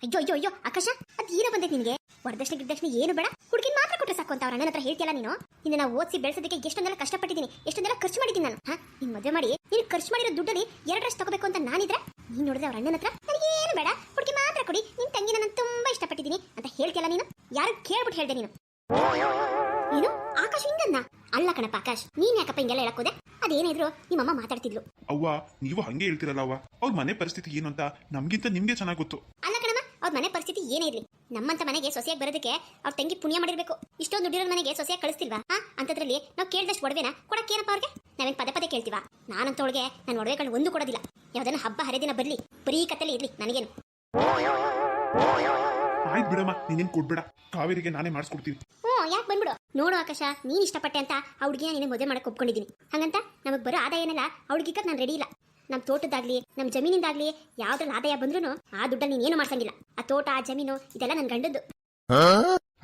ಅಯ್ಯೋ ಅಯ್ಯೋ ಅಯ್ಯೋ ಆಕಾಶ ಅದ್ ಏನೋ ಬಂದೈತೆ ನಿನ್ಗೆ. ವರದಕ್ಷಿಣೆ ಗಿರ್ದಕ್ಷಿಣೆ ಏನು ಬೇಡ, ಹುಡುಗಿನ ಮಾತ್ರ ಕೊಟ್ಟರೆ ಸಾಕು ಅಂತ ಅವ್ರ ಅಣ್ಣನ ಹತ್ರ ಹೇಳ್ತಿಯಲ್ಲ ನೀನು. ನಿನ್ನ ನಾವು ಓದಿಸಿ ಬೆಳೆಸೋದಕ್ಕೆ ಎಷ್ಟೊಂದೆಲ್ಲ ಕಷ್ಟಪಟ್ಟಿದ್ದೀನಿ, ಎಷ್ಟೊಂದೆಲ್ಲ ಖರ್ಚು ಮಾಡಿದ್ದೀನಿ ನಾನು. ನಿನ್ ಮದುವೆ ಮಾಡಿ ನೀನು ಖರ್ಚು ಮಾಡಿರೋ ದುಡ್ಡಲ್ಲಿ 2 ಡ್ರೆಸ್ ತಗೋಬೇಕು ಅಂತ ನಾನಿದ್ರೆ ನೀನ್ ನೋಡಿದ್ರೆ ಅವ್ರ ಅಣ್ಣನ ಹತ್ರ ನನಗೇನು ಬೇಡ, ಹುಡುಗಿ ಮಾತ್ರ ಕೊಡಿ, ನಿನ್ ತಂಗಿನ ನಾನು ತುಂಬಾ ಇಷ್ಟಪಟ್ಟಿದ್ದೀನಿ ಅಂತ ಹೇಳ್ತಿಯಲ್ಲ ನೀನು. ಯಾರು ಕೇಳ್ಬಿಟ್ಟು ಹೇಳ್ದೆ ನೀನು? ನೀನು ಆಕಾಶ್ ಹಿಂಗನ್ನ? ಅಲ್ಲ ಕಣಪ್ಪ ಆಕಾಶ್, ನೀನ್ ಯಾಕಪ್ಪ ಹಿಂಗೆಲ್ಲ ಹೇಳಕ್ಕೋದೆ? ಅದೇನಿದ್ರು ನಿಮ್ಮಮ್ಮ ಮಾತಾಡ್ತಿದ್ಲು. ಅವ್ವ ನೀವು ಹಂಗೆ ಹೇಳ್ತಿರಲ್ಲ ಅವ್ವ, ಅವ್ರ ಮನೆ ಪರಿಸ್ಥಿತಿ ಏನು ಅಂತ ನಮ್ಗಿಂತ ನಿಮ್ಗೆ ಚೆನ್ನಾಗಿ ಗೊತ್ತು. ಅಲ್ಲ ಕಣಮ್ಮ, ಅವ್ರ ಮನೆ ಪರಿಸ್ಥಿತಿ ಏನೇ ಇರ್ಲಿ, ನಮ್ಮಂತ ಮನೆಗೆ ಸೊಸೆಯಾಗಿ ಬರೋದಕ್ಕೆ ಅವ್ರ ತಂಗಿ ಪುಣ್ಯ ಮಾಡಿರ್ಬೇಕು. ಇಷ್ಟೊಂದು ದುಡ್ಡಿರೋ ಮನೆಗೆ ಸೊಸೆಯಾಗಿ ಕಳಿಸ್ತಿಲ್ವಾ? ಅಂತದ್ರಲ್ಲಿ ನಾವು ಕೇಳಿದಷ್ಟು ಒಡವೆನ ಕೊಡಕ್ಕೇನಪ್ಪ ಅವ್ರಿಗೆ? ನಾವೇನ್ ಪದೇ ಪದೇ ಕೇಳ್ತೀವಾ? ನಾನಂತವಳಿಗೆ ನನ್ನ ಒಡವೆಗಳು ಒಂದು ಕೊಡೋದಿಲ್ಲ. ಯಾವ್ದನ್ನ ಹಬ್ಬ ಹರಿದಿನ ಬರ್ಲಿ, ಬರೀ ಕತ್ತಲ್ಲಿ ಇರ್ಲಿ, ನನಗೇನು. ಆಯ್ತು ಬಿಡಮ್ಮ, ನೀನೇನ್ ಕೊಡ್ಬೇಡ, ಕಾವೇರಿಗೆ ನಾನೇ ಮಾಡಿಸ್ಕೊಡ್ತೀನಿ. ಯಾಕೆ ಬಂದ್ಬಿಡು. ನೋಡು ಆಕಾಶ, ನೀನ್ ಇಷ್ಟಪಟ್ಟೆ ಅಂತ ಆ ಹುಡುಗಿನ ನೀನು ಮದುವೆ ಮಾಡಕ್ಕೆ ಒಪ್ಕೊಂಡಿದ್ದೀನಿ. ಹಂಗಂತ ನಮಗ್ ಬರೋ ಆದಾಯ ಏನಲ್ಲ ಅವಳಿಗೆ ನಾನು ರೆಡಿ ಇಲ್ಲ. ನಮ್ ತೋಟದಾಗ್ಲಿ ನಮ್ ಜಮೀನಿಂದಾಗ್ಲಿ ಯಾವ್ದ್ರಲ್ಲಿ ಆದಾಯ ಬಂದ್ರು ಆ ದುಡ್ಡಲ್ಲಿ ನೀನೇನು ಮಾಡ್ಸಂಗಿಲ್ಲ. ಆ ತೋಟ ಆ ಜಮೀನು ಇದೆಲ್ಲ ನನ್ ಗಂಡದ್ದು.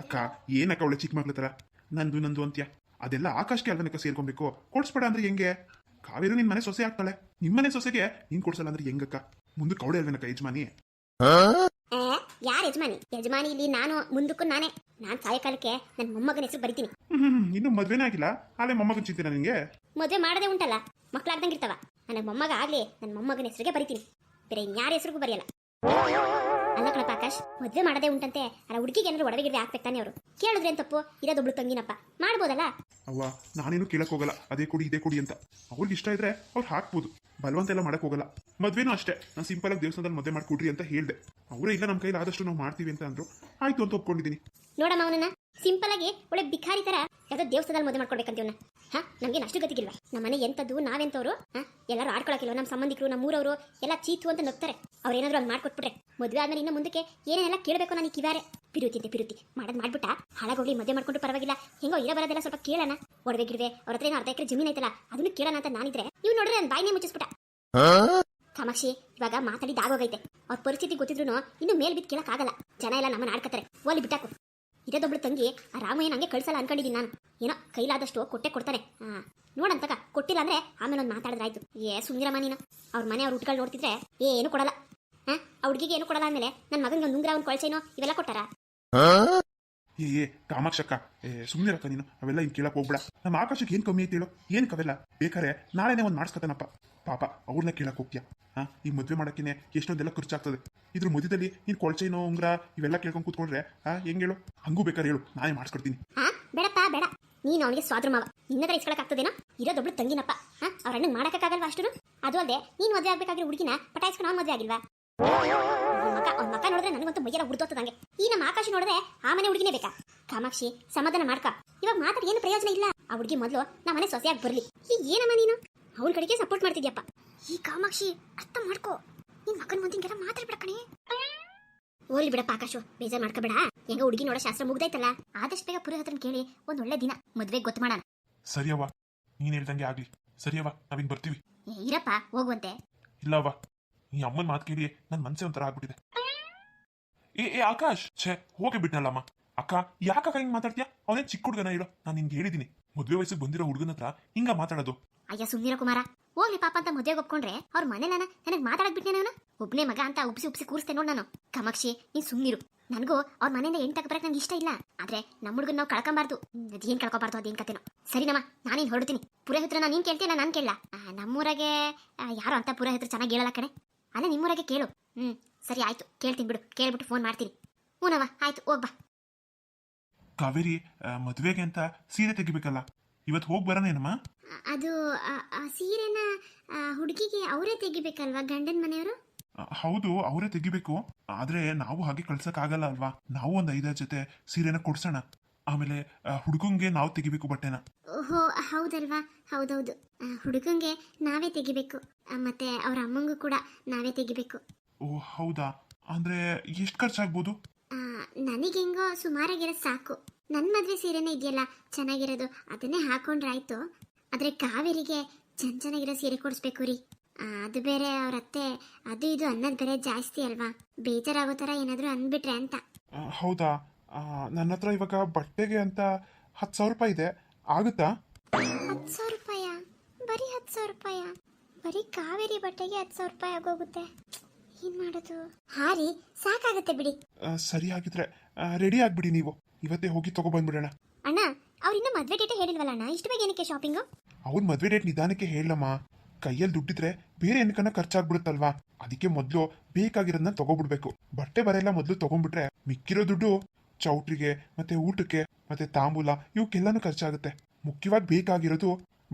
ಅಕ್ಕ ಏನಕ್ಕ ಅವಳೆ ಚಿಕ್ಕ ಮಕ್ಳ ತರ ನಂದು ನಂದು ಅಂತ್ಯ? ಅದೆಲ್ಲ ಆಕಾಶಕ್ಕೆ ಅಲ್ವನಕ್ಕ ಸೇರ್ಕೊಬೇಕು. ಕೊಡ್ಸ್ಬೇಡ ಅಂದ್ರೆ ಹೆಂಗೆ? ಕಾವೇರು ನಿನ್ ಮನೆ ಸೊಸೆ ಆಗ್ತಾಳೆ, ನಿಮ್ಮನೆ ಸೊಸೆಗೆ ನೀನ್ ಕೊಡ್ಸಲ್ಲ ಅಂದ್ರೆ ಹೆಂಗಕ್ಕ? ಮುಂದಕ್ಕೆ ಅವಳೆ ಅಲ್ವನಕ್ಕ ಯಜಮಾನಿ? ಯಾರ ಯಜಮಾನಿ? ಯಜಮಾನಿ ಇಲ್ಲಿ ನಾನು, ಮುಂದಕ್ಕೂ ನಾನೇ. ನಾನ್ ಸಾಯಕಾಲಕ್ಕೆ ನನ್ನ ಮೊಮ್ಮಗನ ಹೆಸರು ಬರಿತೀನಿ. ಇನ್ನು ಮದ್ವೆನೇ ಆಗಿಲ್ಲ, ಆಲೆ ಮೊಮ್ಮಗನ್ ಚಿಂತೆನ ನಿಂಗೆ? ಮದುವೆ ಮಾಡದೆ ಉಂಟಲ್ಲ, ಮಕ್ಳಾಗ್ದಂಗೆ ಇರ್ತಾವ. ನನ್ನ ಮೊಮ್ಮಗ ಆಗ್ಲಿ ನನ್ನ ಮೊಮ್ಮಗನ ಹೆಸರಿಗೆ ಬರಿತೀನಿ, ಬೇರೆ ಇನ್ಯಾರ ಹೆಸರಿಗೂ ಬರೆಯಲ್ಲ. ಅಲ್ಲ ಕಣಪ್ಪ ಆಕಾಶ್, ಮದ್ವೆ ಮಾಡದೆ ಉಂಟಂತೆ, ಅಲ್ಲ ಹುಡುಗಿಗೆ ಏನಾದ್ರು ಒಡವೆಗಿರ್ವೆ ಹಾಕ್ಬೇಕು ತಾನೆ ಅವರು. ಕೇಳಿದ್ರೆ ಏನ್ ತಪ್ಪು? ಇರೋದೊಬ್ಳು ತಂಗಿನಪ್ಪ, ಮಾಡ್ಬೋದಲ್ಲ. ಅವ್ವ ನಾನೇನು ಕೇಳಕ್ ಹೋಗಲ್ಲ, ಅದೇ ಕೊಡಿ ಇದೇ ಕೊಡಿ ಅಂತ. ಅವ್ರಿಗೆ ಇಷ್ಟ ಇದ್ರೆ ಅವ್ರು ಹಾಕ್ಬೋದು, ಬಲವಂತ ಎಲ್ಲ ಮಾಡಕ್ ಹೋಗಲ್ಲ. ಮದ್ವೆನೂ ಅಷ್ಟೇ, ನಾನು ಸಿಂಪಲ್ ಆಗಿ ದೇವಸ್ಥಾನದಲ್ಲಿ ಮದುವೆ ಮಾಡ್ಕೊಡ್ರಿ ಅಂತ ಹೇಳ್ದೆ. ಅವರೇ ಇಲ್ಲ ನಮ್ಮ ಕೈಲಿ ಆದಷ್ಟು ನಾವು ಮಾಡ್ತೀವಿ ಅಂತ ಅಂದ್ರು. ಆಯ್ತು ಅಂತ ಒಪ್ಕೊಂಡಿದ್ದೀನಿ. ನೋಡಮ್ಮ, ಅವನನ್ನ ಸಿಂಪಲ್ ಆಗಿ ಒಳ್ಳೆ ಬಿಖಾರಿ ತರ ಯಾವ್ದೋ ದೇವಸ್ಥಾನದಲ್ಲಿ ಮದುವೆ ಮಾಡ್ಕೊಡ್ಬೇಕಂತೀವನ್ನ. ನಮ್ಗೆ ಅಷ್ಟು ಗತಿಗಿಲ್ವಾ? ನಮ್ಮ ಮನೆ ಎಂತದ್ದು, ನಾವೆಂತವ್ರು ಎಲ್ಲರೂ ಆಡ್ಕೊಳಕಿಲ್ವ? ನಮ್ಮ ಸಂಬಂಧಿಕರು, ನಮ್ಮೂರವರು ಎಲ್ಲ ಚೀತು ಅಂತ ನಗ್ತಾರೆ. ಅವ್ರೇನಾದ್ರು ಅಲ್ಲಿ ಮಾಡ್ಕೊಟ್ಬಿಟ್ರೆ ಮದುವೆ ಆದ್ಮೇಲೆ ಇನ್ನು ಮುಂದಕ್ಕೆ ಏನೇನೆಲ್ಲ ಕೇಳಬೇಕು ನನಗೆ ಕಿವಾರೆ. ಪಿರುತಿ ಮಾಡೋದು ಮಾಡ್ಬಿಟ್ಟ ಹಾಳಾಗೋಗ್ಲಿ, ಮದುವೆ ಮಾಡ್ಕೊಂಡು ಪರವಾಗಿಲ್ಲ, ಹೆಂಗೋ ಇರೋ ಬರೋದೆಲ್ಲ ಸ್ವಲ್ಪ ಕೇಳೋಣ. ಒಡವೆ ಗಿಡವೆ ಅವ್ರ ಹತ್ರ ಏನೋ ಅರ್ಧ ಎಕರೆ ಜಮೀನ್ ಐತಲ್ಲ, ಅದನ್ನು ಕೇಳೋಣ ಅಂತ ನಾನಿದ್ರೆ ಇವ್ ನೋಡ್ರೆ ನನ್ನ ಬಾಯಿನೇ ಮುಚ್ಚಿಸ್ಬಿಟ್ಟ. ಕಾಮಾಕ್ಷಿ, ಇವಾಗ ಮಾತಾಡಿದ ಆಗೋಗೈತೆ. ಅವ್ರ ಪರಿಸ್ಥಿತಿ ಗೊತ್ತಿದ್ರು ಇನ್ನು ಮೇಲ್ ಬಿದ್ದು ಕೇಳಕ್ಕಾಗಲ್ಲ. ಜನ ಎಲ್ಲ ನಮ್ಮನ್ನ ಆಡ್ಕತ್ತಾರೆ. ಓಲಿ ಬಿಟ್ಟಾಕು. ಇರೋದೊಬ್ಳು ತಂಗಿ ಆ ರಾಮಯ್ಯ ನಂಗೆ ಕಳ್ಸಲ್ಲ ಅನ್ಕೊಂಡಿದ್ದೀನಿ ನಾನು. ಏನೋ ಕೈಲಾದಷ್ಟು ಕೊಟ್ಟೆ ಕೊಡ್ತಾನೆ. ನೋಡಂತಕ ಕೊಟ್ಟಿಲ್ಲ ಅಂದ್ರೆ ಆಮೇಲೆ ಒಂದು ಮಾತಾಡಿದ್ರಾಯ್ತು. ಸುಂದಿರಮ್ಮ ನೀನು. ಅವ್ರ ಮನೆ ಅವ್ರ ಹುಟ್ಗಳು ನೋಡ್ತಿದ್ರೆ ಏನು ಕೊಡಲ್ಲ. ಆ ಹುಡುಗಿಗೆ ಏನು ಕೊಡಲ್ಲ ಅಂದ್ಮೇಲೆ ನನ್ನ ಮಗನಿಗೆ ಒಂದು ಉಂಗ್ರ, ಒಂದು ಕೊಳ್ಸೇನೋ ಇವೆಲ್ಲ ಕೊಟ್ಟಾರ? ಕಾಮಾಕ್ಷಕ್ಕ, ಸುಮ್ಮನಿರಕ್ಕ ನೀನು. ಅವೆಲ್ಲ ಇನ್ ಕೇಳಕ್ ಹೋಗ್ಬೇಡ. ನಮ್ಮ ಆಕಾಶಕ್ಕೆ ಏನ್ ಕಮ್ಮಿ ಐತಿ ಹೇಳು? ಏನ್ ಕವೆಲ್ಲ ಬೇಕಾರೆ ನಾಳೆನೇ ಒಂದ್ ಮಾಡಿಸ್ಕತಾನಪ್ಪ. ಪಾಪ ಅವ್ರನ್ನ ಕೇಳಕ್ ಹೋಗ್ತೀಯ? ಈ ಮದ್ವೆ ಮಾಡಕ್ಕೇನೆ ಎಷ್ಟೊಂದೆಲ್ಲ ಖರ್ಚಾಗ್ತದೆ. ಇದ್ರ ಮಧ್ಯದಲ್ಲಿ ನೀನ್ ಕೊಳ್ಚೇನೋ ಉಂಗ್ರ ಇವೆಲ್ಲ ಕೇಳ್ಕೊಂಡ್ ಕೂತ್ಕೊಂಡ್ರೆ ಹೆಂಗ್ ಹೇಳು? ಹಂಗೂ ಬೇಕಾರೆ ಹೇಳು, ನಾನೇ ಮಾಡಿಸ್ಕೊಡ್ತೀನಿ. ಬೇಡಪ್ಪ ಬೇಡ, ನೀನು ಅವನಿಗೆ ಸ್ವಾದ್ರ ಮಾವ, ನಿನ್ನತ್ರ ಇಸ್ಕೊಳಕ್ ಆಗ್ತದೇನೋ? ಇರೋದೊಬ್ಳು ತಂಗಿನಪ್ಪ, ಅವ್ರ ಅಣ್ಣಂಗೆ ಮಾಡಕ್ಕಾಗಲ್ವಾ ಅಷ್ಟು? ಅದು ಅಲ್ಲದೆ ನೀನ್ ಮದ್ವೆ ಆಗ್ಬೇಕಾಗಿರೋ ಹುಡುಗಿನ ಪಟಾಯಿಸ್ಕೊಂಡು ಅವ್ನ ಮದ್ವೆ ಆಗಿಲ್ವಾ? ಅವ್ನ ಮಕ್ಕ ನೋಡಿದ್ರೆ ನನಗಂತೂ ಮೈಯೆಲ್ಲ ಉಡ್ದೋತದಂಗೆ. ಈ ನಮ್ಮ ಆಕಾಶ ನೋಡಿದ್ರೆ ಆ ಮನೆ ಹುಡುಗಿನೇ ಬೇಕಾ? ಕಾಮಾಕ್ಷಿ, ಸಮಾಧಾನ ಮಾಡ್ಕ. ಇವಾಗ ಮಾತಾಡಿ ಏನು ಪ್ರಯೋಜನ ಇಲ್ಲ. ಆ ಹುಡುಗಿ ಮೊದಲು ನಮ್ಮ ಮನೆ ಸೊಸೆಯಾಗಿ ಬರ್ಲಿ. ಈಗ ಏನಮ್ಮ ನೀನು ಅವಳ ಕಡೆಗೆ ಸಪೋರ್ಟ್ ಮಾಡ್ತಿದ್ಯಪ್ಪ? ಈ ಕಾಮಾಕ್ಷಿ, ಅರ್ಥ ಮಾಡ್ಕೋ. ನಿನ್ ಮಗನ ಮುಂದೆ ಹಿಂಗೆಲ್ಲ ಮಾತಾಡ್ಬೇಡ ಕಣೆ. ಹೋಗ್ಲಿ ಬಿಡಪ್ಪ ಆಕಾಶು, ಬೇಜಾರ್ ಮಾಡ್ಕೋಬೇಡ. ಹೆಂಗ ಹುಡುಗಿ ನೋಡೋ ಶಾಸ್ತ್ರ ಮುಗ್ದೈತಲ್ಲ, ಆದಷ್ಟು ಬೇಗ ಪುರೋಹಿತರನ್ನ ಕೇಳಿ ಒಂದ್ ಒಳ್ಳೆ ದಿನ ಮದ್ವೆಗೆ ಗೊತ್ತು ಮಾಡೋಣ. ಸರಿಯವ್ವ, ನೀನ್ ಹೇಳ್ದಂಗೆ ಆಗ್ಲಿ. ಸರಿಯವ್ವ, ನಾವಿನ್ ಬರ್ತೀವಿ. ಇರಪ್ಪ, ಹೋಗುವಂತೆ. ಇಲ್ಲವ್ವ, ಈ ಅಮ್ಮನ ಮಾತು ಕೇಳಿ ನನ್ ಮನ್ಸೆ ಒಂಥರ ಆಗ್ಬಿಟ್ಟಿದೆ. ಆಕಾಶ್, ಛೇ ಹೋಗಿ ಬಿಟ್ನಲ್ಲಮ್ಮ. ಅಕ್ಕ, ಯಾಕಕ್ಕ ಹಿಂಗ್ ಮಾತಾಡ್ತೀಯ? ಅವನೇನ್ ಚಿಕ್ಕ ಹುಡುಗನ ಹೇಳು? ನಾನು ನಿನ್ಗೆ ಹೇಳಿದೀನಿ, ಮದ್ವೆ ವಯಸ್ಸಿಗೆ ಬಂದಿರೋ ಹುಡುಗನ ಹತ್ರ ಹಿಂಗ ಮಾತಾಡೋದು. ಅಯ್ಯ ಸುಮ್ನಿರ ಕುಮಾರ, ಹೋಗ್ಲಿ ಪಾಪ ಅಂತ ಮದ್ವೆಗೆ ಒಪ್ಕೊಂಡ್ರೆ ಅವ್ರ ಮನೇನ ನನಗೆ ಮಾತಾಡಕ್ ಬಿಟ್ಟೆ ನಾನು. ಒಬ್ನೇ ಮಗ ಅಂತ ಉಪ್ಸಿ ಕೂರಿಸ್ತೇನೆ ನೋಡ್ ನಾನು. ಕಾಮಾಕ್ಷಿ, ನೀನ್ ಸುಮ್ನಿರು. ನನಗೂ ಅವ್ರ ಮನೆಯಿಂದ ಹೆಣ್ ತಗೋಬರಕ್ ನಂಗೆ ಇಷ್ಟ ಇಲ್ಲ. ಆದ್ರೆ ನಮ್ಮ ಹುಡುಗನ್ ನಾವು ಕಳ್ಕೊಂಬಾರ್ದು. ಅದೇನ್ ಕಳ್ಕೊಬಾರ್ದು, ಅದೇನ್ ಕತೆನೋ. ಸರಿನಮ್ಮ, ನಾನೇನ್ ಹೊರಡ್ತೀನಿ. ಪುರೋಹಿತ್ರನ ನೀನ್ ಕೇಳ್ತೀಯ, ನಾನು ಕೇಳಲ್ಲ. ನಮ್ಮೂರಾಗೆ ಯಾರೋ ಅಂತ ಪುರೋಹಿತ್ರ ಚೆನ್ನಾಗಿ ಹೇಳಲ್ಲ ಕಣೆ. ಅಲ್ಲ ನಿಮ್ಮೂರಾಗೆ ಕೇಳು. ಸರಿ ಆಯ್ತು, ಕೇಳ್ತೀನಿ ಬಿಡು. ಕೇಳ್ಬಿಟ್ಟು ಫೋನ್ ಮಾಡ್ತೀನಿ. ಹೂನವ, ಆಯ್ತು, ಹೋಗ್ಬಾ. ಕಾವೇರಿ, ಮದ್ವೆಗೆ ಅಂತ ಸೀರೆ ತೆಗಿಬೇಕಲ್ಲ, ಇವತ್ತು ಹೋಗಿ ಬರೋಣೇನಮ್ಮ? ಅದು ಸೀರೆನ ಹುಡುಗಿಗೆ ಅವರೇ ತೆಗಿಬೇಕಲ್ವಾ, ಗಂಡನ ಮನೆಯವರು? ಹೌದು, ಅವರೇ ತೆಗಿಬೇಕು. ಆದ್ರೆ ನಾವು ಹಾಗೆ ಕಳ್ಸಕ್ ಆಗಲ್ಲ ಅಲ್ವಾ? ನಾವು ಒಂದ್ 5 ಜೊತೆ ಸೀರೆನ ಕೊಡ್ಸೋಣ. ಆಮೇಲೆ ಹುಡುಗಂಗೆ ನಾವು ತೆಗಿಬೇಕು ಬಟ್ಟೆನ. ಓಹೋ, ಹೌದಲ್ವಾ? ಹೌದೌದು, ಹುಡುಗಂಗೆ ನಾವೇ ತೆಗಿಬೇಕು. ಮತ್ತೆ ಅವ್ರ ಅಮ್ಮಂಗೂ ಕೂಡ ನಾವೇ ತೆಗಿಬೇಕು. ಓ ಹೌದಾ? ಅಂದ್ರೆ ಎಷ್ಟು ಖರ್ಚಾಗ್ಬೋದು? ನನಗೆ ಹೆಂಗೋ ಸುಮಾರಾಗಿರೋದು ಸಾಕು. ನನ್ನ ಮದ್ವೆ ಸೀರೆನೇ ಇದೆಯಲ್ಲ ಚೆನ್ನಾಗಿರೋದು, ಅದನ್ನೇ ಹಾಕೊಂಡ್ರಾಯ್ತು. ಆದ್ರೆ ಕಾವೇರಿಗೆ ಚೆನ್ನಾಗಿರೋ ಸೀರೆ ಕೊಡಿಸ್ಬೇಕು ರೀ. ಅದು ಬೇರೆ ಅವ್ರ ಅತ್ತೆ ಅದು ಇದು ಅನ್ನೋದು ಬೇರೆ ಜಾಸ್ತಿ ಅಲ್ವಾ? ಬೇಜಾರಾಗೋ ಥರ ಏನಾದರೂ ಅಂದ್ಬಿಟ್ರೆ ಅಂತ. ಹೌದಾ? ನನ್ನ ಹತ್ರ ಇವಾಗ ಬಟ್ಟೆಗೆ ಅಂತ 10,000 ರೂಪಾಯಿ ಇದೆ, ಆಗುತ್ತಾ? 10,000 ರೂಪಾಯ? ಬರೀ 10,000 ರೂಪಾಯ? ಬರೀ ಕಾವೇರಿ ಬಟ್ಟೆಗೆ 10,000 ರೂಪಾಯಿ ಆಗೋಗುತ್ತೆ. ಏನ್ ಮಾಡೋದು? ಹಾ ರೀ, ಸಾಕಾಗತ್ತೆ ಬಿಡಿ. ಸರಿ ಆಗಿದ್ರೆ ರೆಡಿ ಆಗ್ಬಿಡಿ ನೀವು, ಇವತ್ತೇ ಹೋಗಿ ತಗೊಬಂದ್ಬಿಡೋಣ. ಅಣ್ಣ, ಅವ್ರಿನ್ನ ಮದ್ವೆ ಡೇಟೇ ಹೇಳಿಲ್ವಲ್ಲ ಅಣ್ಣ, ಇಷ್ಟು ಬೇಗ ಏನಕ್ಕೆ ಶಾಪಿಂಗು? ಅವ್ನ ಮದ್ವೆ ಡೇಟ್ ನಿಧಾನಕ್ಕೆ ಹೇಳಮ್ಮ. ಕೈಯಲ್ಲಿ ದುಡ್ಡಿದ್ರೆ ಬೇರೆ ಏನಕ್ಕನ್ನ ಖರ್ಚಾಗ್ಬಿಡುತ್ತಲ್ವಾ, ಅದಕ್ಕೆ ಮೊದಲು ಬೇಕಾಗಿರೋದನ್ನ ತಗೋಬಿಡ್ಬೇಕು. ಬಟ್ಟೆ ಬರೆಲ್ಲ ಮೊದಲು ತಗೊಂಡ್ಬಿಟ್ರೆ ಮಿಕ್ಕಿರೋ ದುಡ್ಡು ಚೌಟ್ರಿಗೆ ಮತ್ತೆ ಊಟಕ್ಕೆ ಮತ್ತೆ ತಾಂಬೂಲ ಇವಕ್ಕೆಲ್ಲಾನು ಖರ್ಚಾಗುತ್ತೆ. ಮುಖ್ಯವಾಗಿ ಬೇಕಾಗಿರೋದು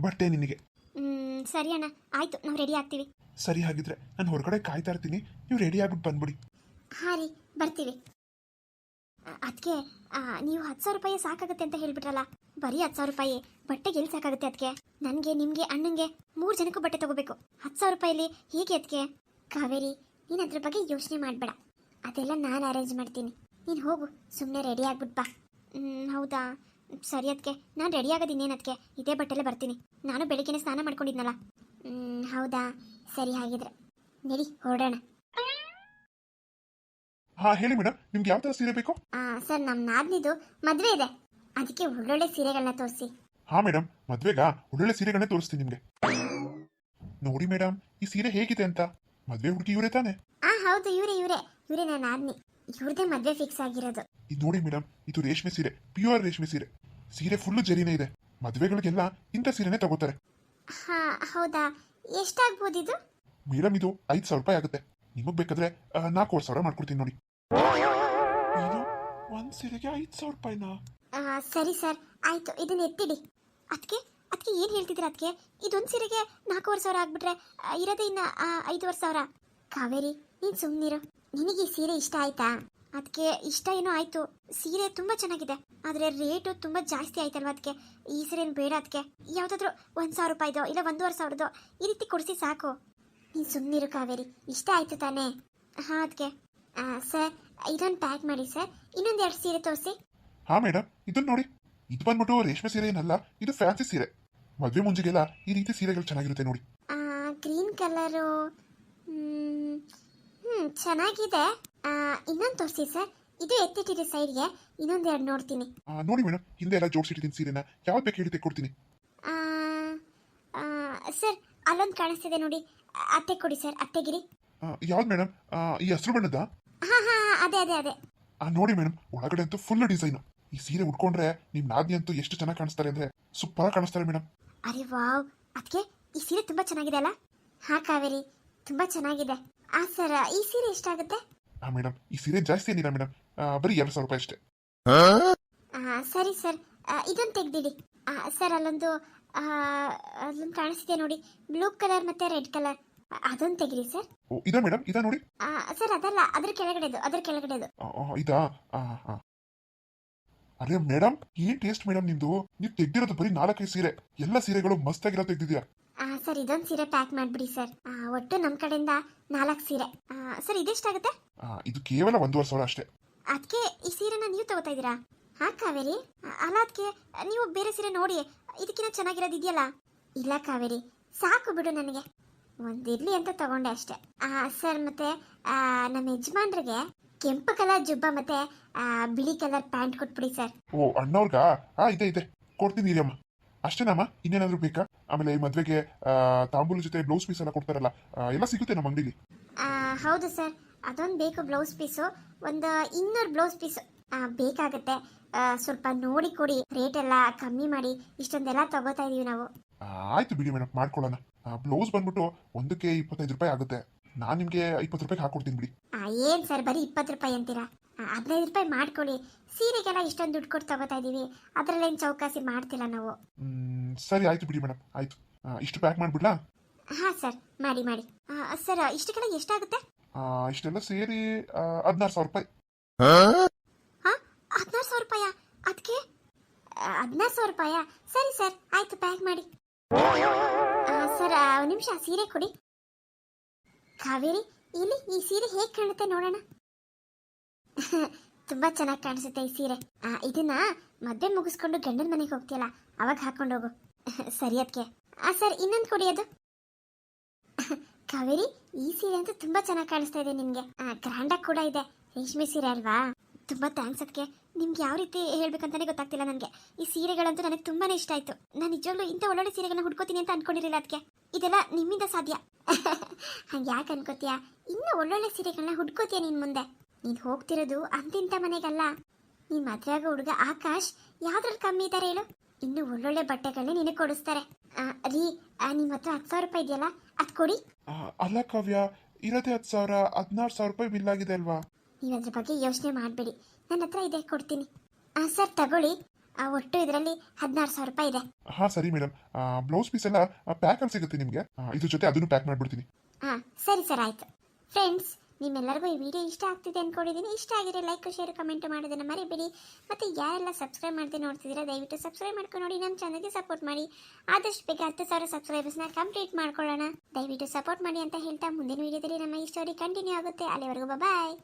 ಬಟ್ಟೆ ನಿನಗೆ. ಸರಿ ಅಣ್ಣ, ಆಯ್ತು, ನಾವು ರೆಡಿ ಆಗ್ತೀವಿ. ಸರಿ ಹಾಗಿದ್ರೆ ನಾನು ಹೊರಗಡೆ ಕಾಯ್ತಾ ಇರ್ತೀನಿ, ನೀವು ರೆಡಿ ಆಗ್ಬಿಟ್ಟು ಬಂದ್ಬಿಡಿ. ಹಾ ರೀ, ಬರ್ತೀವಿ. ಅದಕ್ಕೆ ನೀವು 10,000 ರೂಪಾಯಿ ಸಾಕಾಗುತ್ತೆ ಅಂತ ಹೇಳ್ಬಿಟ್ರಲ್ಲ, ಬರೀ 10,000 ರೂಪಾಯಿ ಬಟ್ಟೆಗೆ ಎಲ್ಲಿ ಸಾಕಾಗುತ್ತೆ? ಅದಕ್ಕೆ ನನಗೆ, ನಿಮಗೆ, ಅಣ್ಣಂಗೆ 3 ಜನಕ್ಕೂ ಬಟ್ಟೆ ತಗೋಬೇಕು. 10,000 ರೂಪಾಯಿಲಿ ಹೇಗೆ ಅದಕ್ಕೆ? ಕಾವೇರಿ, ನೀನು ಅದ್ರ ಬಗ್ಗೆ ಯೋಚನೆ ಮಾಡಬೇಡ, ಅದೆಲ್ಲ ನಾನು ಅರೇಂಜ್ ಮಾಡ್ತೀನಿ. ನೀನು ಹೋಗು, ಸುಮ್ಮನೆ ರೆಡಿ ಆಗ್ಬಿಟ್ಟು ಬಾ. ಹೌದಾ, ಸರಿ. ಅದಕ್ಕೆ ನಾನು ರೆಡಿ ಆಗೋದಿನ್ನೇನು, ಅದಕ್ಕೆ ಇದೇ ಬಟ್ಟೆಲ್ಲೇ ಬರ್ತೀನಿ. ನಾನು ಬೆಳಿಗ್ಗೆನೇ ಸ್ನಾನ ಮಾಡ್ಕೊಂಡಿದ್ನಲ್ಲ. ಹೌದಾ, ಸರಿ ಹಾಗಿದ್ರೆ ನಡಿ ಹೊರಡೋಣ. ಹಾ ಹೇಳಿ ಮೇಡಮ್, ನಿಮ್ಗೆ ಯಾವ ತರ ಸೀರೆ ಬೇಕು? ಸರ್, ನಮ್ಮ ನಾದ್ನಿದು ಮದುವೆ ಇದೆ, ಅದಕ್ಕೆ ಒಳ್ಳೊಳ್ಳೆ ಸೀರೆಗಳನ್ನ ತೋರಿಸಿ. ಹಾ ಮೇಡಮ್, ಮದ್ವೆಗ ಒಳ್ಳೊಳ್ಳೆ ಸೀರೆಗಳನ್ನೇ ತೋರಿಸ್ತೀನಿ ನಿಮ್ಗೆ. ನೋಡಿ ಮೇಡಮ್, ಈ ಸೀರೆ ಹೇಗಿದೆ ಅಂತ. ಮದ್ವೆ ಹುಡುಗಿ ಇವರೇ ತಾನೆ? ಹೌದು, ಇವರೇ ನನ್ನ ನಾದ್ನಿ. ಇವ್ರದೇ ಮದ್ವೆ ಫಿಕ್ಸ್ ಆಗಿರೋದು. ಇದು ನೋಡಿ ಮೇಡಮ್, ಇದು ರೇಷ್ಮೆ ಸೀರೆ, ಪ್ಯೂರ್ ರೇಷ್ಮೆ ಸೀರೆ. ಸೀರೆ ಫುಲ್ಲು ಜರಿನೇ ಇದೆ. ಮದ್ವೆಗಳಿಗೆಲ್ಲ ಇಂಥ ಸೀರೆನೇ ತಗೋತಾರೆ. ಹಾ, ಹೌದಾ, ಎಷ್ಟಾಗ್ಬೋದು ಇದು? ಮೇಡಮ್, ಇದು 5,000 ರೂಪಾಯಿ ಆಗುತ್ತೆ. ನಿಮಗ್ ಬೇಕಾದ್ರೆ 4,000 ಮಾಡ್ಕೊಡ್ತೀನಿ ನೋಡಿ. ಏನು, ಒಂದ್ ಸೀರೆಗೆ 5,000 ರೂಪಾಯಿನಾ? ಸರಿ ಸರ್, ಆಯ್ತು, ಇದನ್ನ ಎತ್ತಿಡಿ. ಅದಕ್ಕೆ ಏನು ಹೇಳ್ತಿದ್ದೀರಾ? ಅದಕ್ಕೆ ಇದೊಂದು ಸೀರೆಗೆ 4,500 ಆಗ್ಬಿಟ್ರೆ ಇರೋದೇ ಇನ್ನ 5,500. ಕಾವೇರಿ, ನೀನು ಸುಮ್ಮನಿರು. ನಿನಗೆ ಈ ಸೀರೆ ಇಷ್ಟ ಆಯ್ತಾ? ಅದಕ್ಕೆ ಇಷ್ಟ ಏನೋ ಆಯ್ತು, ಸೀರೆ ತುಂಬಾ ಚೆನ್ನಾಗಿದೆ, ಆದ್ರೆ ರೇಟು ತುಂಬಾ ಜಾಸ್ತಿ ಆಯ್ತಲ್ವಾ? ಅದಕ್ಕೆ ಈ ಸೀರೆ ಏನು ಬೇಡ. ಅದಕ್ಕೆ ಯಾವ್ದಾದ್ರು 1,000 ರೂಪಾಯಿದೋ ಇಲ್ಲ 1,500 ಈ ರೀತಿ ಕೊಡಿಸಿ ಸಾಕು. ನೀನು ಸುಮ್ಮನಿರು ಕಾವೇರಿ, ಇಷ್ಟ ಆಯ್ತು ತಾನೇ? ಹಾ, ಅದಕ್ಕೆ ಸರ್, ಇದೊಂದು ಪ್ಯಾಕ್ ಮಾಡಿ ಸರ್. ಇನ್ನೊಂದು 2 ಸೀರೆ ತೋರಿಸಿ. ಹಾ ಮೇಡಮ್, ಇದನ್ನ ನೋಡಿ. ಇದು ಬಂದ್ಬಿಟ್ಟು ರೇಷ್ಮೆ ಸೀರೆ ಏನಲ್ಲ, ಇದು ಫ್ಯಾನ್ಸಿ ಸೀರೆ. ಮದ್ವೆ ಮುಂಜಿಗೆಲ್ಲ ಈ ರೀತಿ ಸೀರೆಗಳು ಚೆನ್ನಾಗಿರುತ್ತೆ ನೋಡಿ. ಗ್ರೀನ್ ಕಲರು ಚೆನ್ನಾಗಿದೆ. ಇನ್ನೊಂದು ತೋರಿಸಿ ಸರ್. ಇದು ಎತ್ತಿಟ್ಟಿರಿ ಸೈಡ್ಗೆ, ಇನ್ನೊಂದು 2 ನೋಡ್ತೀನಿ. ನೋಡಿ ಮೇಡಮ್, ಹಿಂದೆ ಎಲ್ಲ ಜೋಡಿಸಿಟ್ಟಿದ್ದೀನಿ ಸೀರೆನ. ಯಾವ್ದು ಬೇಕು ಹೇಳಿ ತೆಕ್ಕೊಡ್ತೀನಿ. ಸರ್, ಅಲ್ಲೊಂದು ಕಾಣಿಸ್ತಿದೆ ನೋಡಿ, ಅತ್ತೆ ಕೊಡಿ ಸರ್, ಅತ್ತೆಗಿರಿ. ಯಾವ್ದು ಮೇಡಮ್? ಈ ಹಸಿರು ಬಣ್ಣದ? ಹಾ, ಅದೇ. ನೋಡಿ ಮೇಡಮ್, ಒಳಗಡೆ ಅಂತೂ ಫುಲ್ ಡಿಸೈನ್. ಈ ಸೀರೆ ಉಟ್ಕೊಂಡ್ರೆ ನಿಮ್ ನಾದ್ನಿ ಅಂತೂ ಎಷ್ಟು ಚೆನ್ನಾಗಿ ಕಾಣಿಸ್ತಾರೆ ಅಂದ್ರೆ ಸೂಪರ್ ಕಾಣಿಸ್ತಾರೆ ಮೇಡಮ್. ಅರೆ ವಾವ್, ಅದಕ್ಕೆ ಈ ಸೀರೆ ತುಂಬಾ ಚೆನ್ನಾಗಿದೆ ಅಲ್ಲ? ಹಾ ಕಾವೇರಿ, ತುಂಬಾ ಚೆನ್ನಾಗಿದೆ. ಸರ್, ಈ ಸೀರೆ ಎಷ್ಟಾಗುತ್ತೆ? ಮೇಡಮ್, ಈ ಸೀರೆ ಜಾಸ್ತಿ ಏನಿಲ್ಲ ಮೇಡಮ್, ಬರೀ 2,000 ರೂಪಾಯಿ ಅಷ್ಟೇ. ಸರಿ ಸರ್, ಇದೊಂದು ತೆಗ್ದಿಡಿ. ಸರ್, ಅಲ್ಲೊಂದು ಕಾಣಿಸ್ತಿದೆ ನೋಡಿ, ಬ್ಲೂ ಕಲರ್ ಮತ್ತೆ ರೆಡ್ ಕಲರ್, ಅದೊಂದು ತೆಗಿರಿ ಸರ್. ಇದಾ ಮೇಡಮ್? ಇದಾ ನೋಡಿ. ಸರ್, ಅದಲ್ಲ, ಅದ್ರ ಕೆಳಗಡೆದು. ಇದಾ? ಅರೆ ಮೇಡಮ್, ಏನ್ ಟೇಸ್ಟ್ ಮೇಡಮ್ ನಿಮ್ದು. ನೀವು ತೆಗ್ದಿರೋದು ಬರೀ 4-5 ಸೀರೆ, ಎಲ್ಲ ಸೀರೆಗಳು ಮಸ್ತ್ ಆಗಿರೋ ತೆಗ್ದಿದ್ಯಾ. ಸರ್, ಇದೊಂದು ಸೀರೆ ಪ್ಯಾಕ್ ಮಾಡ್ಬಿಡಿ ಸರ್. ಒಟ್ಟು ನಮ್ಮ ಕಡೆಯಿಂದ 4 ಸೀರೆ. ಸರ್, ಇದೆಷ್ಟಾಗುತ್ತೆ? ಇದು ಕೇವಲ 1,500 ಅಷ್ಟೇ. ಅದಕ್ಕೆ ಈ ಸೀರೆನ ನೀವು ತಗೋತಾ ಇದ್ದೀರಾ? ಹಾ ಕಾವೇರಿ, ಅಲ್ಲ, ಅದಕ್ಕೆ ನೀವು ಬೇರೆ ಸೀರೆ ನೋಡಿ, ಇದಕ್ಕಿಂತ ಚೆನ್ನಾಗಿರೋದು ಇದೆಯಲ್ಲ. ಇಲ್ಲ ಕಾವೇರಿ, ಸಾಕು ಬಿಡು, ನನಗೆ ಒಂದಿರ್ಲಿ ಅಂತ ತಗೊಂಡೆ ಅಷ್ಟೇ. ಸರ್, ಮತ್ತೆ ನಮ್ಮ ಯಜಮಾನ್ರಿಗೆ ಕೆಂಪು ಕಲರ್ ಜುಬ್ಬ ಮತ್ತೆ ಬಿಳಿ ಕಲರ್ ಪ್ಯಾಂಟ್ ಕೊಟ್ಬಿಡಿ ಸರ್. ಅಣ್ಣವ್ರಗ? ಇದೆ ಕೊಡ್ತೀನಿ ಅಮ್ಮ. ಅಷ್ಟೇನಮ್ಮ? ಇನ್ನೇನಾದ್ರು ಬೇಕಾ? ಆಮೇಲೆ ಈ ಮದ್ವೆಗೆ ತಾಂಬೂಲ ಜೊತೆ ಬ್ಲೌಸ್ ಪೀಸ್ ಎಲ್ಲ ಕೊಡ್ತಾರಲ್ಲ, ಎಲ್ಲ ಸಿಗುತ್ತೆ ನಮ್ಮ ಅಂಗಡಿಲಿ. ಹೌದು ಸರ್, ಅದೊಂದು ಬೇಕು ಬ್ಲೌಸ್ ಪೀಸು. ಒಂದು 200 ಬ್ಲೌಸ್ ಪೀಸು ಬೇಕಾಗತ್ತೆ. ಸ್ವಲ್ಪ ನೋಡಿ ಕೊಡಿ, ರೇಟ್ ಎಲ್ಲ ಕಮ್ಮಿ ಮಾಡಿ. ಇಷ್ಟೊಂದೆಲ್ಲ ತಗೋತಾ ಇದೀವಿ ನಾವು. ಆಯ್ತು ಬಿಡಿ ಮೇಡಮ್, ಮಾಡ್ಕೊಳ್ಳೋಣ. ಬ್ಲೌಸ್ ಬಂದ್ಬಿಟ್ಟು ಒಂದಕ್ಕೆ 25 ರೂಪಾಯಿ ಆಗುತ್ತೆ. ನಾನು ನಿಮ್ಗೆ 20 ರೂಪಾಯಿಗೆ ಹಾಕೊಡ್ತೀನಿ ಬಿಡಿ. ಏನ್ ಸರ್, ಬರೀ 20 ರೂಪಾಯಿ ಅಂತೀರಾ? 15 ರೂಪಾಯಿ ಮಾಡ್ಕೊಳ್ಳಿ. ಸೀರೆಗೆಲ್ಲ ಇಷ್ಟೊಂದು ದುಡ್ಡು ಕೊಟ್ಟು ತಗೋತಾ ಇದೀವಿ, ಅದ್ರಲ್ಲೇನು ಚೌಕಾಸಿ ಮಾಡ್ತಿಲ್ಲ ನಾವು. ಸರಿ, ಆಯ್ತು ಬಿಡಿ ಮೇಡಮ್, ಆಯ್ತು. ಇಷ್ಟು ಪ್ಯಾಕ್ ಮಾಡ್ಬಿಡ್ಲಾ? ಹಾ ಸರ್, ಮಾಡಿ. ಸರ್, ಇಷ್ಟಕ್ಕೆಲ್ಲ ಎಷ್ಟಾಗುತ್ತೆ? ಇಷ್ಟೆಲ್ಲ ಸೇರಿ 16,000 ರೂಪಾಯಿ. 16,000 ರೂಪಾಯ? ಅದಕ್ಕೆ 16,000 ರೂಪಾಯ? ಸರಿ ಸರ್, ಆಯ್ತು, ಪ್ಯಾಕ್ ಮಾಡಿ. ಸರ್, ಒಂದು ನಿಮಿಷ, ಸೀರೆ ಕೊಡಿ. ಕಾವೇರಿ, ಇಲ್ಲಿ ಈ ಸೀರೆ ಹೇಗೆ ಕಾಣುತ್ತೆ ನೋಡೋಣ. ತುಂಬಾ ಚೆನ್ನಾಗಿ ಕಾಣಿಸುತ್ತೆ ಈ ಸೀರೆ. ಇದನ್ನ ಮದ್ವೆ ಮುಗಿಸ್ಕೊಂಡು ಗಂಡನ ಮನೆಗೆ ಹೋಗ್ತೀಯಲ್ಲ, ಅವಾಗ ಹಾಕೊಂಡು ಹೋಗು. ಸರಿ ಅದಕ್ಕೆ. ಸರ್, ಇನ್ನೊಂದು ಕೊಡಿ ಅದು. ಕಾವೇರಿ, ಈ ಸೀರೆ ಅಂತೂ ತುಂಬಾ ಚೆನ್ನಾಗಿ ಕಾಣಿಸ್ತಾ ಇದೆ ನಿಮ್ಗೆ. ಗ್ರ್ಯಾಂಡಾಗಿ ಕೂಡ ಇದೆ, ರೇಷ್ಮೆ ಸೀರೆ ಅಲ್ವಾ? ತುಂಬಾ ಥ್ಯಾಂಕ್ಸ್. ಅದಕ್ಕೆ ನಿಮ್ಗೆ ಯಾವ ರೀತಿ ಹೇಳ್ಬೇಕಂತಾನೆ ಗೊತ್ತಾಗ್ತಿಲ್ಲ ನನಗೆ. ಈ ಸೀರೆಗಳಂತೂ ನನಗೆ ತುಂಬಾನೇ ಇಷ್ಟ ಆಯ್ತು. ನಾನು ನಿಜವಾಗ್ಲೂ ಇಂಥ ಒಳ್ಳೊಳ್ಳೆ ಸೀರೆಗಳನ್ನ ಹುಡ್ಕೋತೀನಿ ಅಂತ ಅನ್ಕೊಂಡಿರಲಿಲ್ಲ. ಅದಕ್ಕೆ ಇದೆಲ್ಲ ನಿಮ್ಮಿಂದ ಸಾಧ್ಯ. ಹಂಗೆ ಯಾಕೆ ಅನ್ಕೋತೀಯ? ಇನ್ನೂ ಒಳ್ಳೊಳ್ಳೆ ಸೀರೆಗಳನ್ನ ಹುಡ್ಕೋತೀಯ ನೀನು ಮುಂದೆ. ನೀನು ಹೋಗ್ತಿರೋದು ಅಂತಿಂತ ಮನೆಗಲ್ಲ. ನೀನು ಮದುವೆ ಆಗೋ ಹುಡುಗ ಆಕಾಶ್ ಯಾವ್ದ್ರಲ್ಲಿ ಕಮ್ಮಿ ಇದ್ದಾರೆ ಹೇಳು? ಇನ್ನು ಒಳ್ಳೊಳ್ಳೆ ಬಟ್ಟೆಗಳನ್ನ ನಿನಗೆ ಕೊಡಿಸ್ತಾರೆ. ರೀ, ನಿಮ್ಮ ಹತ್ರ 10,000 ರೂಪಾಯಿ ಇದೆಯಲ್ಲ, ಅದು ಕೊಡಿ. ಅಲ್ಲ ಕಾವ್ಯ, ಇರೋದೇ 10,000, 16,000 ರೂಪಾಯಿ ಬಿಲ್ ಆಗಿದೆ ಅಲ್ವಾ? ನೀವು ಅದ್ರ ಬಗ್ಗೆ ಯೋಚನೆ ಮಾಡಬೇಡಿ, ನನ್ನ ಹತ್ರ ಇದೆ, ಕೊಡ್ತೀನಿ. ಸರ್ ತಗೊಳ್ಳಿ. ಒಟ್ಟು ಇದರಲ್ಲಿ 16,000 ರೂಪಾಯಿ ಇದೆ. ಹಾ ಸರಿ ಮೇಡಮ್. ಬ್ಲೌಸ್ ಪೀಸ್ ಎಲ್ಲ ಪ್ಯಾಕ್ ಅಲ್ಲಿ ಸಿಗುತ್ತೆ ನಿಮಗೆ. ಇದ್ರ ಜೊತೆ ಅದನ್ನು ಪ್ಯಾಕ್ ಮಾಡ್ಬಿಡ್ತೀನಿ. ಸರಿ ಸರ್, ಆಯ್ತು. ಫ್ರೆಂಡ್ಸ್, ನಿಮ್ಮೆಲ್ಲರಿಗೂ ಈ ವಿಡಿಯೋ ಇಷ್ಟ ಆಗ್ತಿದೆ ಅನ್ಕೊಂಡಿದ್ದೀನಿ. ಇಷ್ಟ ಆಗಿದ್ರೆ ಲೈಕ್, ಶೇರ್, ಕಮೆಂಟ್ ಮಾಡೋದನ್ನ ಮರಿಬೇಡಿ. ಮತ್ತೆ ಯಾರೆಲ್ಲ ಸಬ್ಸ್ಕ್ರೈಬ್ ಮಾಡ್ದೆ ನೋಡ್ತಿದ್ದೀರಾ, ದಯವಿಟ್ಟು ಸಬ್ಸ್ಕ್ರೈಬ್ ಮಾಡ್ಕೊಂಡು ನೋಡಿ, ನಮ್ಮ ಚಾನಲ್ಗೆ ಸಪೋರ್ಟ್ ಮಾಡಿ. ಆದಷ್ಟು ಬೇಗ 10,000 ಸಬ್ಸ್ಕ್ರೈಬರ್ಸ್ನ ಕಂಪ್ಲೀಟ್ ಮಾಡ್ಕೊಳ್ಳೋಣ. ದಯವಿಟ್ಟು ಸಪೋರ್ಟ್ ಮಾಡಿ ಅಂತ ಹೇಳ್ತಾ ಮುಂದಿನ ವಿಡಿಯೋದಲ್ಲಿ ನಮ್ಮ ಈ ಸ್ಟೋರಿ ಕಂಟಿನ್ಯೂ ಆಗುತ್ತೆ. ಅಲ್ಲಿವರೆಗೂ ಬಾಯ್.